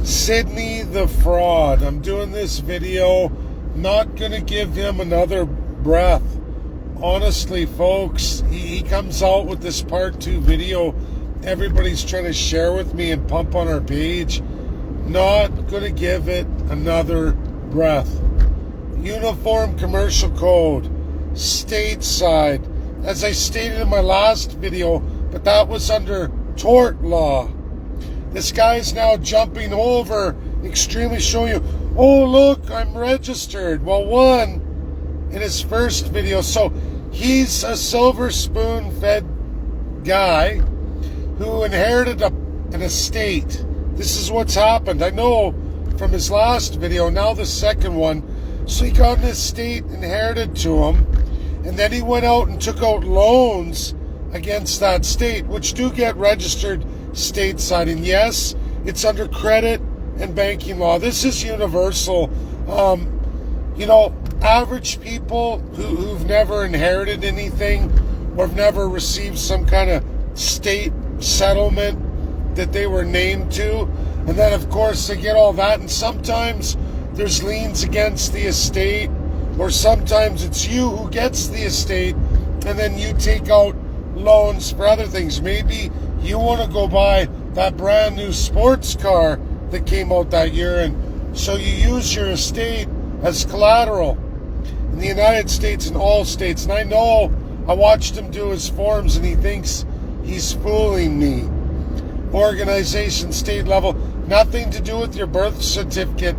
Sidney the fraud. I'm doing this video, not going to give him another breath. Honestly, folks, he comes out with this part 2 video everybody's trying to share with me and pump on our page. Not going to give it another breath. Uniform Commercial Code, stateside, as I stated in my last video, but that was under tort law. This guy's now jumping over, extremely showing you, oh look, I'm registered. Well, one, in his first video, so he's a silver spoon-fed guy who inherited an estate. This is what's happened. I know from his last video, now the second one. So he got an estate inherited to him, and then he went out and took out loans against that state, which do get registered stateside. And yes, it's under credit and banking law. This is universal. Average people who've never inherited anything or have never received some kind of state settlement that they were named to, and then of course they get all that, and sometimes there's liens against the estate, or sometimes it's you who gets the estate and then you take out loans for other things. Maybe you want to go buy that brand new sports car that came out that year, and so you use your estate as collateral. In the United States and all states, and I watched him do his forms and he thinks he's fooling me. Organization, state level, nothing to do with your birth certificate,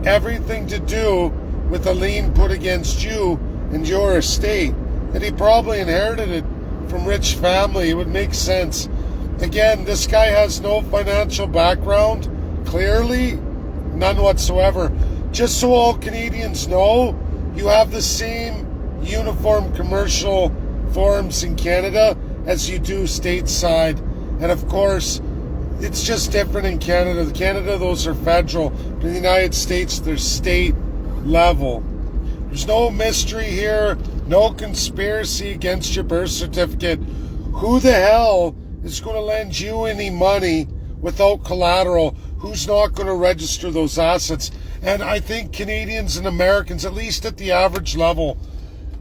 everything to do with a lien put against you and your estate. And he probably inherited it from rich family. It would make sense. Again, this guy has no financial background, clearly, none whatsoever. Just so all Canadians know, you have the same uniform commercial forms in Canada as you do stateside. And of course, it's just different in Canada. In Canada, those are federal. But in the United States, they're state level. There's no mystery here, no conspiracy against your birth certificate. Who the hell is going to lend you any money without collateral? Who's not going to register those assets? And I think Canadians and Americans, at least at the average level,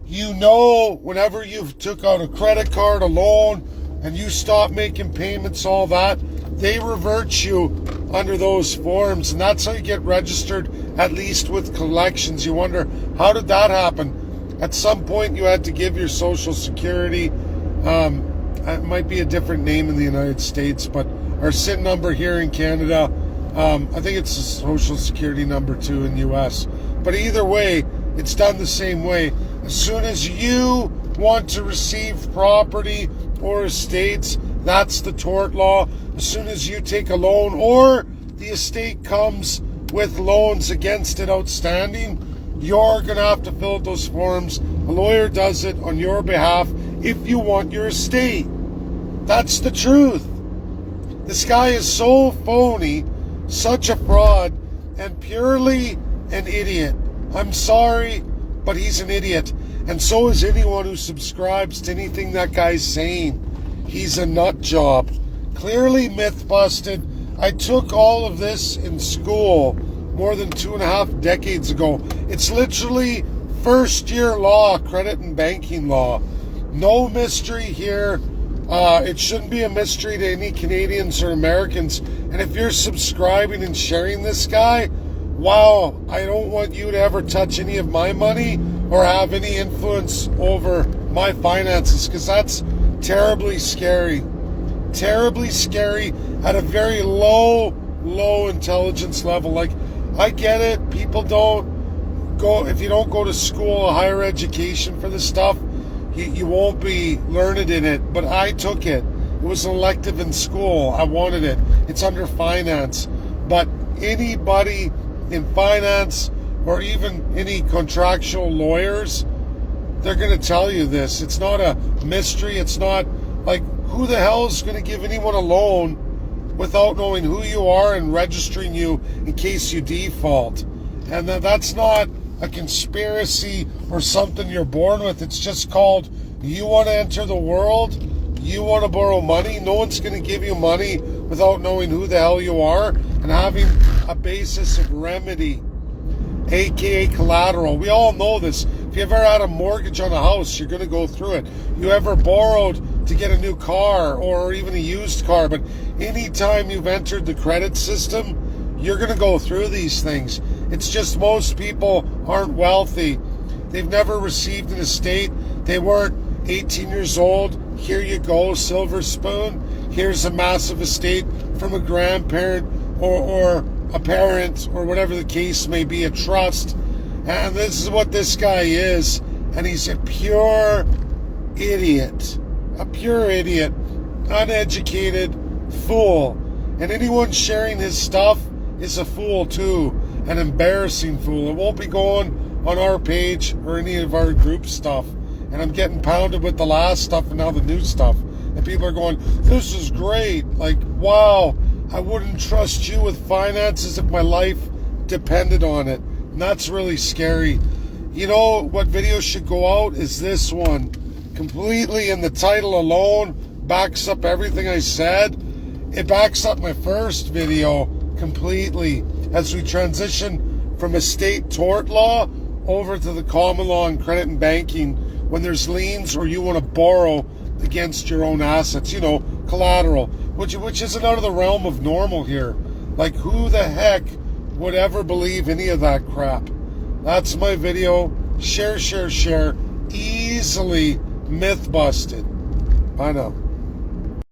whenever you've took out a credit card, a loan, and you stop making payments, all that, they revert you under those forms, and that's how you get registered, at least with collections. You wonder, how did that happen? At some point you had to give your social security, it might be a different name in the United States, but our SIN number here in Canada, I think it's a social security number too in the US. But either way, it's done the same way. As soon as you want to receive property or estates, that's the tort law. As soon as you take a loan or the estate comes with loans against it outstanding, you're going to have to fill out those forms. A lawyer does it on your behalf if you want your estate. That's the truth. This guy is so phony, such a fraud, and purely an idiot. I'm sorry, but he's an idiot. And so is anyone who subscribes to anything that guy's saying. He's a nut job. Clearly myth busted. I took all of this in school more than 2.5 decades ago. It's literally first year law, credit and banking law. No mystery here. It shouldn't be a mystery to any Canadians or Americans. And if you're subscribing and sharing this guy, wow, I don't want you to ever touch any of my money or have any influence over my finances, because that's terribly scary. Terribly scary at a very low intelligence level. Like, I get it. People don't go, if you don't go to school, a higher education for this stuff, you won't be learned in it. But I took it. It was an elective in school. I wanted it. It's under finance. But anybody in finance or even any contractual lawyers, they're going to tell you this. It's not a mystery. It's not like, who the hell is going to give anyone a loan without knowing who you are and registering you in case you default? And that's not a conspiracy or something you're born with. It's just called, you want to enter the world, you want to borrow money. No one's going to give you money without knowing who the hell you are. and having a basis of remedy, aka collateral. We all know this. If you ever had a mortgage on a house, you're going to go through it. You ever borrowed to get a new car or even a used car, but anytime you've entered the credit system, you're going to go through these things. It's just most people aren't wealthy. They've never received an estate. They weren't 18 years old. Here you go, silver spoon. Here's a massive estate from a grandparent or a parent or whatever the case may be, a trust. And this is what this guy is. And he's a pure idiot. A pure idiot. Uneducated fool. And anyone sharing his stuff is a fool too. An embarrassing fool. It won't be going on our page or any of our group stuff. And I'm getting pounded with the last stuff and now the new stuff. And people are going, this is great. Like, wow, I wouldn't trust you with finances if my life depended on it. And that's really scary. You know what video should go out is this one. Completely in the title alone backs up everything I said. It backs up my first video completely as we transition from estate tort law over to the common law and credit and banking when there's liens or you want to borrow against your own assets, you know, collateral, which isn't out of the realm of normal here. Like, who the heck would ever believe any of that crap? That's my video. Share. Easily myth busted. Bye now.